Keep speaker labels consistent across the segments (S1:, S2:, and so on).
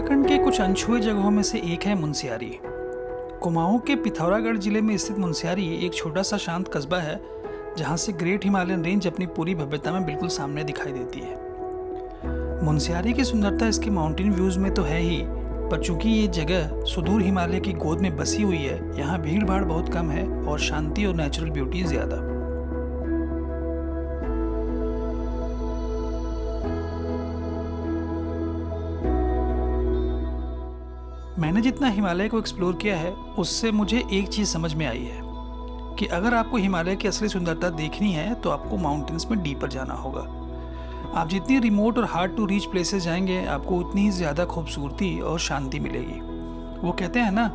S1: उत्तराखंड के कुछ अनछुए जगहों में से एक है मुनस्यारी। कुमाऊं के पिथौरागढ़ जिले में स्थित मुनस्यारी एक छोटा सा शांत कस्बा है जहां से ग्रेट हिमालयन रेंज अपनी पूरी भव्यता में बिल्कुल सामने दिखाई देती है। मुनस्यारी की सुंदरता इसके माउंटेन व्यूज में तो है ही, पर चूंकि ये जगह सुदूर हिमालय की गोद में बसी हुई है, यहाँ भीड़ भाड़ बहुत कम है और शांति और नेचुरल ब्यूटी ज्यादा। मैंने जितना हिमालय को एक्सप्लोर किया है उससे मुझे एक चीज़ समझ में आई है कि अगर आपको हिमालय की असली सुंदरता देखनी है तो आपको माउंटेन्स में डीपर जाना होगा। आप जितनी रिमोट और हार्ड टू रीच प्लेसेस जाएंगे आपको उतनी ही ज़्यादा खूबसूरती और शांति मिलेगी। वो कहते हैं ना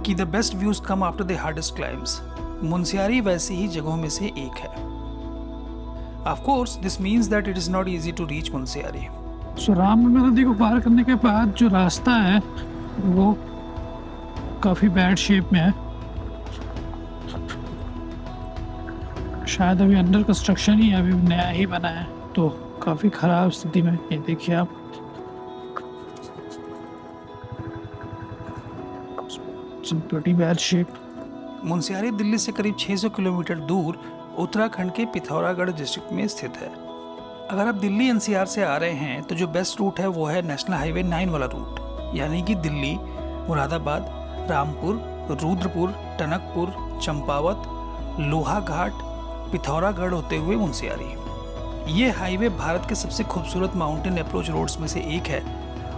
S1: कि the best views come after the hardest climbs. Munsiyari वैसी ही जगहों में से एक है। Of course this means that it is not easy to reach Munsiyari.
S2: So Ramnagar नदी को पार करने के बाद जो रास्ता है वो काफ़ी बैड शेप में है। शायद अभी अंडर कंस्ट्रक्शन ही, अभी नया ही बना है, तो काफ़ी ख़राब स्थिति में। ये देखिए आप, pretty bad shape.
S1: Munsiyari Delhi से करीब 600 किलोमीटर दूर उत्तराखंड के पिथौरागढ़ डिस्ट्रिक्ट में स्थित है। अगर आप दिल्ली एनसीआर से आ रहे हैं तो जो बेस्ट रूट है वो है नेशनल हाईवे 9 वाला रूट, यानी कि दिल्ली, मुरादाबाद, रामपुर, रुद्रपुर, टनकपुर, चंपावत, लोहाघाट, पिथौरागढ़ होते हुए मुनस्यारी। ये हाईवे भारत के सबसे खूबसूरत माउंटेन अप्रोच रोड्स में से एक है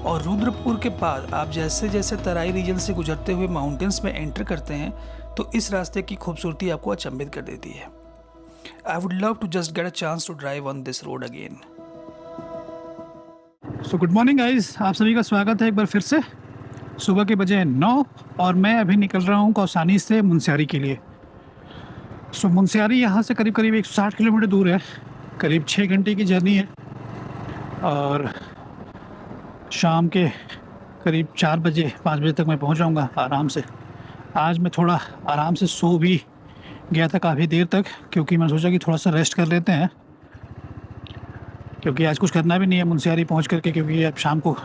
S1: और रुद्रपुर के बाद आप जैसे जैसे तराई रीजन से गुजरते हुए माउंटेन्स में एंटर करते हैं तो इस रास्ते की खूबसूरती आपको अचंभित कर देती है। I would love to just get a chance to drive on this road again.
S2: So good morning guys, आप सभी का स्वागत है एक बार फिर से। सुबह के बजे 9 और मैं अभी निकल रहा हूँ कौसानी से मुनस्यारी के लिए। सो मुनस्यारी यहाँ से करीब करीब 160 किलोमीटर दूर है, करीब 6 घंटे की जर्नी है और शाम के करीब 4 बजे 5 बजे तक मैं पहुँच जाऊँगा आराम से। आज मैं थोड़ा आराम से सो भी गया था काफ़ी देर तक, क्योंकि मैं सोचा कि थोड़ा सा रेस्ट कर लेते हैं, क्योंकि आज कुछ करना भी नहीं है मुनस्यारी पहुंच करके, क्योंकि अब शाम को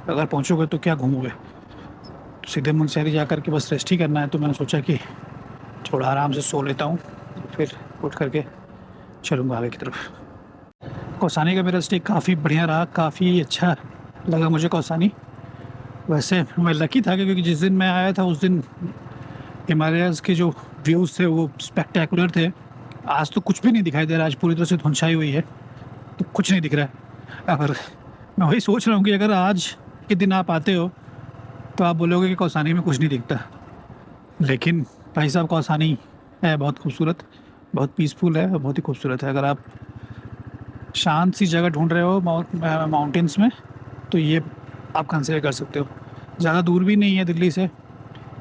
S2: अगर पहुंचोगे तो क्या घूमोगे, तो सीधे मुनस्यारी जा कर के बस रेस्ट ही करना है। तो मैंने सोचा कि थोड़ा आराम से सो लेता हूं, फिर उठ करके चलूँगा आगे की तरफ। कौसानी का मेरा स्टे काफ़ी बढ़िया रहा, काफ़ी अच्छा लगा मुझे कौसानी। वैसे मैं लकी था क्योंकि जिस दिन मैं आया था उस दिन हिमालयाज़ के जो व्यूज़ थे वो स्पेक्टेकुलर थे। आज तो कुछ भी नहीं दिखाई दे रहा, आज पूरी तरह से धुंधलाई हुई है तो कुछ नहीं दिख रहा है। अगर मैं वही सोच रहा हूँ कि अगर आज के दिन आप आते हो तो आप बोलोगे कि कौसानी में कुछ नहीं दिखता, लेकिन भाई साहब कौसानी है बहुत खूबसूरत, बहुत पीसफुल है और बहुत ही खूबसूरत है। अगर आप शांत सी जगह ढूंढ रहे हो माउंटेन्स में तो ये आप कंसिडर कर सकते हो। ज़्यादा दूर भी नहीं है दिल्ली से,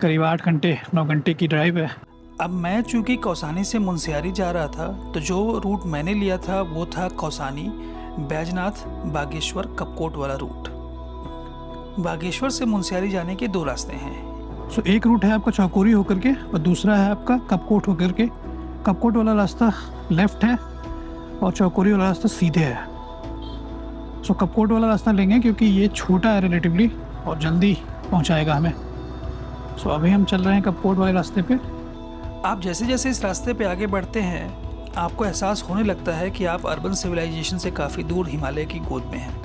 S2: करीब 8 घंटे 9 घंटे की ड्राइव है।
S1: अब मैं चूँकि कौसानी से मुनस्यारी जा रहा था तो जो रूट मैंने लिया था वो था कौसानी, बैजनाथ, बागेश्वर, कपकोट वाला रूट। बागेश्वर से मुनस्यारी जाने के 2 रास्ते हैं।
S2: सो एक रूट है आपका चौकोरी होकर के और दूसरा है आपका कपकोट होकर के। कपकोट वाला रास्ता लेफ्ट है और चौकोरी वाला रास्ता सीधे है। सो कपकोट वाला रास्ता लेंगे क्योंकि ये छोटा है रिलेटिवली और जल्दी पहुंचाएगा हमें। सो अभी हम चल रहे हैं कपकोट वाले रास्ते पे।
S1: आप जैसे जैसे इस रास्ते पे आगे बढ़ते हैं आपको एहसास होने लगता है कि आप अर्बन सिविलाइजेशन से काफ़ी दूर हिमालय की गोद में हैं।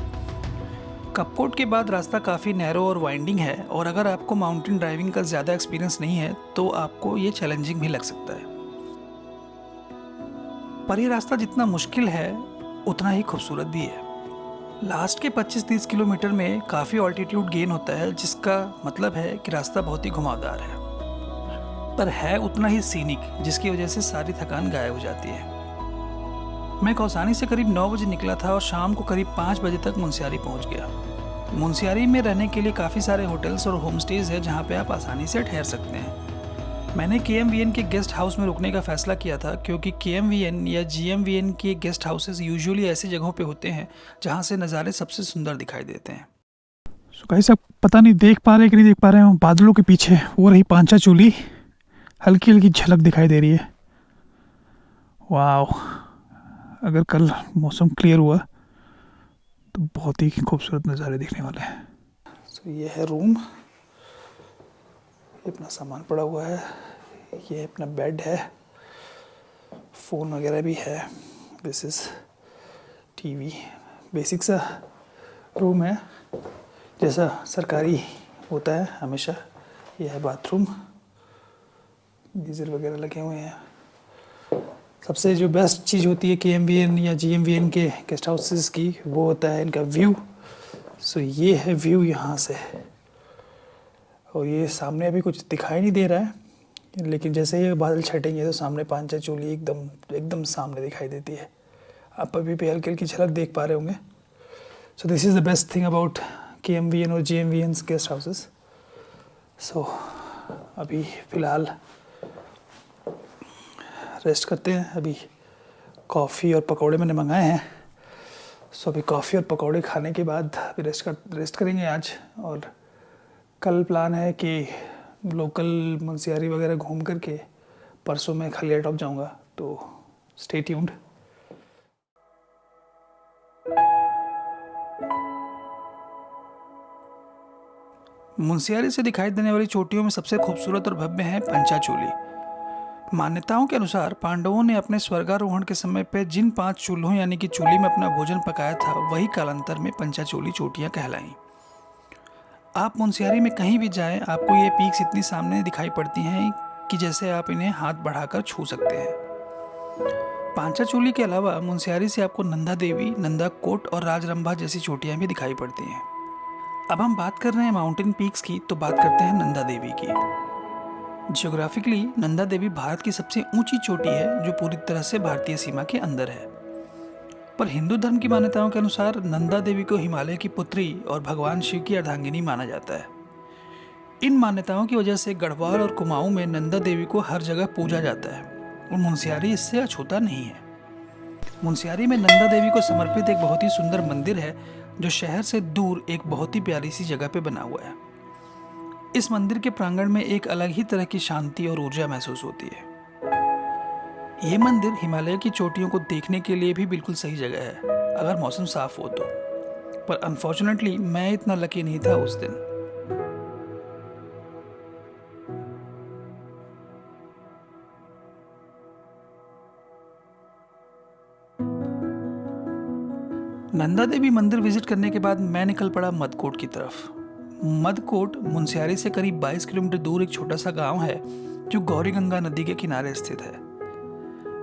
S1: कपकोट के बाद रास्ता काफ़ी नैरो और वाइंडिंग है और अगर आपको माउंटेन ड्राइविंग का ज़्यादा एक्सपीरियंस नहीं है तो आपको ये चैलेंजिंग भी लग सकता है। पर ये रास्ता जितना मुश्किल है उतना ही खूबसूरत भी है। लास्ट के 25-30 किलोमीटर में काफ़ी ऑल्टीट्यूड गेन होता है, जिसका मतलब है कि रास्ता बहुत ही घुमावदार है, पर है उतना ही सीनिक, जिसकी वजह से सारी थकान गायब हो जाती है। मैं कौसानी से करीब 9 बजे निकला था और शाम को करीब 5 बजे तक मुनस्यारी पहुंच गया। मुनस्यारी में रहने के लिए काफ़ी सारे होटल्स और होम स्टेज है जहां पे आप आसानी से ठहर सकते हैं। मैंने KMVN के गेस्ट हाउस में रुकने का फ़ैसला किया था क्योंकि KMVN या GMVN के गेस्ट हाउसेस यूजुअली ऐसी जगहों पे होते हैं जहाँ से नज़ारे सबसे सुंदर दिखाई देते हैं।
S2: सो गाइस, आप पता नहीं देख पा रहे कि नहीं देख पा रहे हो, बादलों के पीछे वो रही पांचा चूली, हल्की हल्की झलक दिखाई दे रही है। वाह, अगर कल मौसम क्लियर हुआ तो बहुत ही खूबसूरत नज़ारे दिखने वाले हैं।
S1: सो ये है रूम, अपना सामान पड़ा हुआ है, ये अपना बेड है, फ़ोन वगैरह भी है, दिस इज़ टीवी। बेसिक सा रूम है जैसा सरकारी होता है हमेशा। ये है बाथरूम, गीज़र वगैरह लगे हुए हैं। सबसे जो बेस्ट चीज़ होती है KMVN या GMVN के गेस्ट हाउसेस की, वो होता है इनका व्यू। सो ये है व्यू यहाँ से, और ये सामने अभी कुछ दिखाई नहीं दे रहा है, लेकिन जैसे ही बादल छटेंगे तो सामने पांचाचोली एकदम सामने दिखाई देती है। आप अभी पे हल्की हल्की झलक देख पा रहे होंगे। So this is the best thing about KMVN और GMVN गेस्ट हाउसेस। सो अभी फ़िलहाल रेस्ट करते हैं। अभी कॉफ़ी और पकौड़े मैंने मंगाए हैं। सो अभी कॉफ़ी और पकौड़े खाने के बाद अभी रेस्ट करेंगे आज। और कल प्लान है कि लोकल मुंशियारी वगैरह घूम करके परसों मैं खलिया टॉप जाऊंगा, तो स्टे ट्यून्ड। मुंशियारी से दिखाई देने वाली चोटियों में सबसे खूबसूरत और भव्य है पंचाचूली। मान्यताओं के अनुसार पांडवों ने अपने स्वर्गारोहण के समय पे जिन 5 चूल्हों यानी कि चूल्ही में अपना भोजन पकाया था, वही कालांतर में पंचाचूली चोटियां कहलाईं। आप मुंशियारी में कहीं भी जाएं, आपको ये पीक्स इतनी सामने दिखाई पड़ती हैं कि जैसे आप इन्हें हाथ बढ़ाकर छू सकते हैं। पांचाचूली के अलावा मुंशियारी से आपको नंदा देवी, नंदा कोट और राजरंभा जैसी चोटियां भी दिखाई पड़ती हैं। अब हम बात कर रहे हैं माउंटेन पीक्स की, तो बात करते हैं नंदा देवी की। जियोग्राफिकली नंदा देवी भारत की सबसे ऊंची चोटी है, जो पूरी तरह से भारतीय सीमा के अंदर है। पर हिंदू धर्म की मान्यताओं के अनुसार नंदा देवी को हिमालय की पुत्री और भगवान शिव की अर्धांगिनी माना जाता है। इन मान्यताओं की वजह से गढ़वाल और कुमाऊं में नंदा देवी को हर जगह पूजा जाता है, और मुंशियारी इससे अछूता नहीं है। मुंशियारी में नंदा देवी को समर्पित एक बहुत ही सुंदर मंदिर है, जो शहर से दूर एक बहुत ही प्यारी सी जगह पे बना हुआ है। इस मंदिर के प्रांगण में एक अलग ही तरह की शांति और ऊर्जा महसूस होती है। ये मंदिर हिमालय की चोटियों को देखने के लिए भी बिल्कुल सही जगह है, अगर मौसम साफ हो तो। पर अनफॉर्चुनेटली मैं इतना लकी नहीं था उस दिन। नंदा देवी मंदिर विजिट करने के बाद मैं निकल पड़ा मदकोट की तरफ। मदकोट मुंशियारी से करीब 22 किलोमीटर दूर एक छोटा सा गांव है, जो गौरी गंगा नदी के किनारे स्थित है।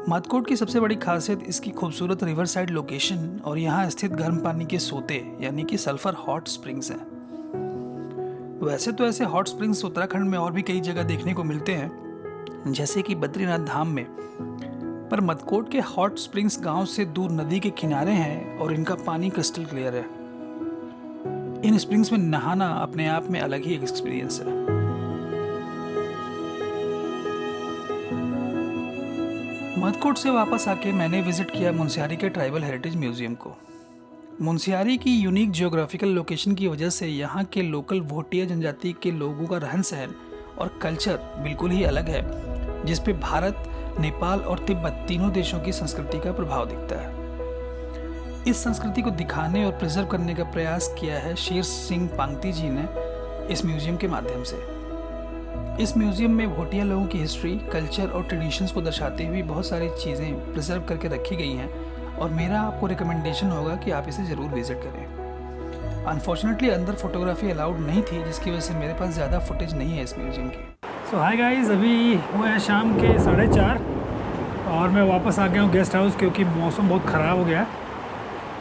S1: मदकोट की सबसे बड़ी खासियत इसकी खूबसूरत रिवर साइड लोकेशन और यहाँ स्थित गर्म पानी के सोते यानी कि सल्फर हॉट स्प्रिंग्स हैं। वैसे तो ऐसे हॉट स्प्रिंग्स उत्तराखंड में और भी कई जगह देखने को मिलते हैं, जैसे कि बद्रीनाथ धाम में, पर मदकोट के हॉट स्प्रिंग्स गांव से दूर नदी के किनारे हैं और इनका पानी क्रिस्टल क्लियर है। इन स्प्रिंग्स में नहाना अपने आप में अलग ही एक्सपीरियंस है। मदकोट से वापस आके मैंने विजिट किया मुंशियारी के ट्राइबल हेरिटेज म्यूजियम को। मुंशियारी की यूनिक जियोग्राफिकल लोकेशन की वजह से यहाँ के लोकल भोटिया जनजाति के लोगों का रहन सहन और कल्चर बिल्कुल ही अलग है, जिस पे भारत, नेपाल और तिब्बत तीनों देशों की संस्कृति का प्रभाव दिखता है। इस संस्कृति को दिखाने और प्रिजर्व करने का प्रयास किया है शेर सिंह पांगती जी ने इस म्यूजियम के माध्यम से। इस म्यूजियम में भोटिया लोगों की हिस्ट्री, कल्चर और ट्रेडिशंस को दर्शाती हुई बहुत सारी चीज़ें प्रिजर्व करके रखी गई हैं, और मेरा आपको रिकमेंडेशन होगा कि आप इसे ज़रूर विजिट करें। अनफॉर्चुनेटली अंदर फोटोग्राफी अलाउड नहीं थी, जिसकी वजह से मेरे पास ज़्यादा फुटेज नहीं है इस म्यूजियम की।
S2: सो हाय गाइस, अभी हुए हैं शाम के 4:30 और मैं वापस आ गया हूँ गेस्ट हाउस, क्योंकि मौसम बहुत ख़राब हो गया है।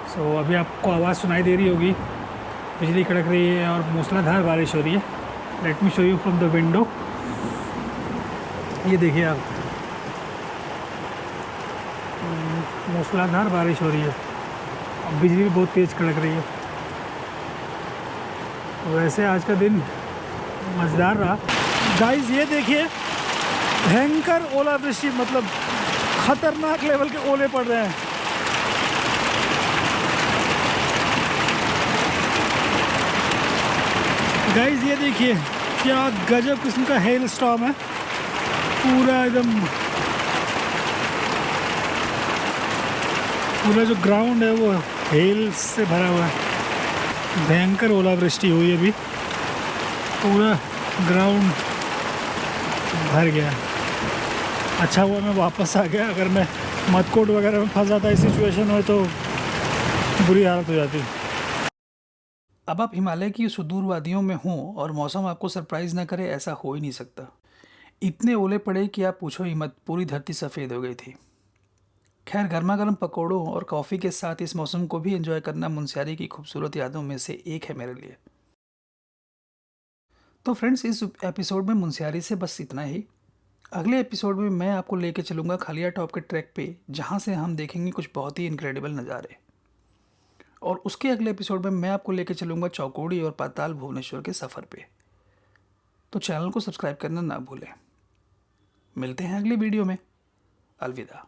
S2: सो अभी आपको आवाज़ सुनाई दे रही होगी, बिजली कड़क रही है और मूसलाधार बारिश हो रही है। Let me show you from the window. ये देखिए आप, मूसलाधार बारिश हो रही है और बिजली भी बहुत तेज़ कड़क रही है। वैसे आज का दिन मज़ेदार रहा। गाइस ये देखिए, भयंकर ओलावृष्टि, मतलब खतरनाक लेवल के ओले पड़ रहे हैं। गाइस ये देखिए क्या गजब किस्म का हेल स्टॉर्म है, पूरा एकदम, पूरा जो ग्राउंड है वो हेल से भरा हुआ है। भयंकर ओलावृष्टि हुई अभी पूरा ग्राउंड भर गया। अच्छा हुआ मैं वापस आ गया, अगर मैं मदकोट वगैरह में फंस जाता, इस सिचुएशन हो तो बुरी हालत हो जाती।
S1: अब आप हिमालय की सुदूर वादियों में हों और मौसम आपको सरप्राइज ना करे, ऐसा हो ही नहीं सकता। इतने ओले पड़े कि आप पूछो ही मत, पूरी धरती सफ़ेद हो गई थी। खैर, गर्मा गर्म पकौड़ों और कॉफ़ी के साथ इस मौसम को भी एंजॉय करना मुनस्यारी की खूबसूरत यादों में से एक है मेरे लिए। तो फ्रेंड्स, इस एपिसोड में मुनस्यारी से बस इतना ही। अगले एपिसोड में मैं आपको लेके चलूँगा खालिया टॉप के ट्रैक पे, जहाँ से हम देखेंगे कुछ बहुत ही इनक्रेडिबल नज़ारे। और उसके अगले एपिसोड में मैं आपको लेके चलूँगा चौकोड़ी और पाताल भुवनेश्वर के सफ़र पे। तो चैनल को सब्सक्राइब करना ना भूलें। मिलते हैं अगली वीडियो में। अलविदा।